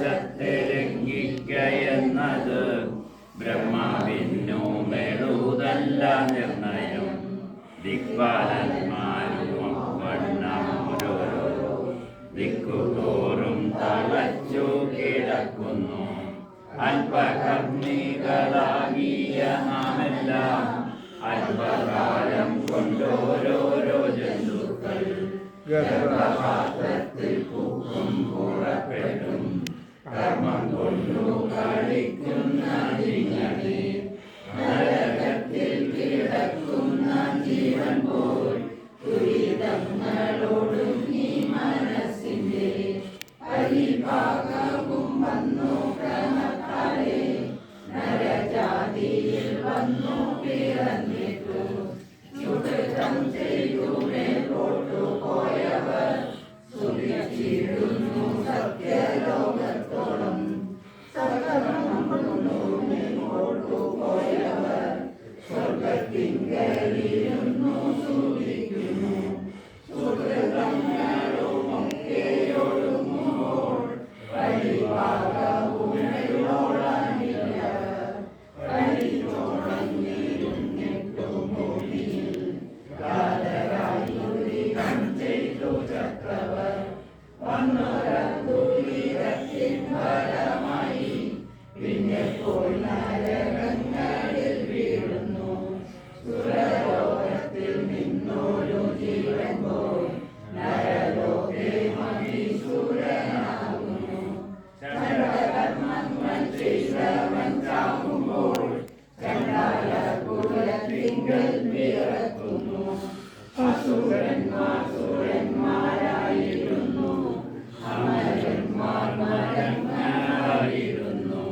ആകാശത്തെ ലംഘിക്കയെന്നത് ബ്രഹ്മാവിനു മേളൂതല്ല നിർണയം. ദിക്പാലന്മാരും വണ്ണമോരോരോ ദിക്കുതോറും തളച്ചു കിടക്കുന്നു. അല്പകർമ്മികളാകിയ നാമെല്ലാം അല്പകാലം കൊണ്ടോരോരോ ജന്തുക്കൾ ഗർഭപാത്രത്തിൽ പൂക്കും പുറപ്പെടും. കർമ്മം കൊണ്ടു കളിക്കുന്ന നിങ്ങളെ നരകത്തിൽ കിടക്കുന്ന ജീവൻ പോൽ ദുരിതങ്ങളോടും ഈ മനസ്സിന്റെ പരിഭാഗവും വന്നു ക്രമത്താലെ നരജാതിയിൽ വന്നു പിറന്നിട്ടു. ചുടുക്കം ചെയ്തു മേലോട്ടു പോയവർ സുഖിച്ചിടുന്നു സത്യലോകത്തോളം. മേലോട്ടു പോയവർ സ്വർഗത്തിങ്കലിരുന്നു സുഖിക്കുന്നു. സുഹൃതങ്ങളൊക്കെയൊടുങ്ങുമ്പോൾ പരിഭാഗവും മേലോളാനില്ലവർ പരിചോടങ്ങിരുന്നിട്ടു ഭൂമിയിൽ ഗാതരായുരികം ചെയ്തു ചത്തവർ വന്നൊരദുരിതത്തിൻ ഫലമായി പിന്നെ പോയി നരകങ്ങളിൽ വീഴുന്നു. സുരലോകത്തിൽ നിന്നൊരു ജീവൻ പോയി നരലോകെ മഹീസുരനാകുന്നു. ചണ്ഡകർമ്മങ്ങൾ ചെയ്തവൻ ചാകുമ്പോൾ ചണ്ഡാല കുലത്തിങ്കൽ പിറക്കുന്നു. അസുരന്മാർ സുരന്മാരായിരുന്നു, അമരന്മാർ മരങ്ങളായിരുന്നു.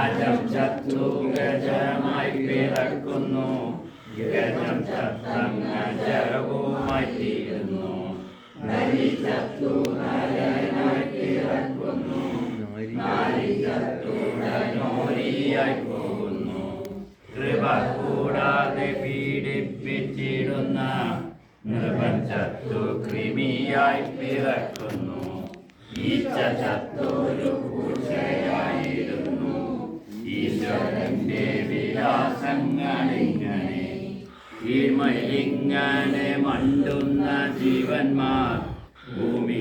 അജം ചത്തു ഗജമായി പിറക്കുന്നു, ഗജം ചത്തങ്ങജവുമായി തീരുന്നു. നരി ചത്തു നരനായി പിറക്കുന്നു, നാരി ചത്തു നോരിയായി പോകുന്നു. കൃപ കൂടാതെ പീഡിപ്പിച്ചിടുന്ന നൃപൻ ചത്തു കൃമിയായി പിറക്കുന്നു. ഈച്ച ചത്തൊരു പൂച്ചയായിരുന്നു. ഈശ്വരന്റെ വിലാസങ്ങളിങ്ങനെ കീഴ്മയിലിങ്ങനെ മണ്ടുന്ന ജീവന്മാർ ഭൂമി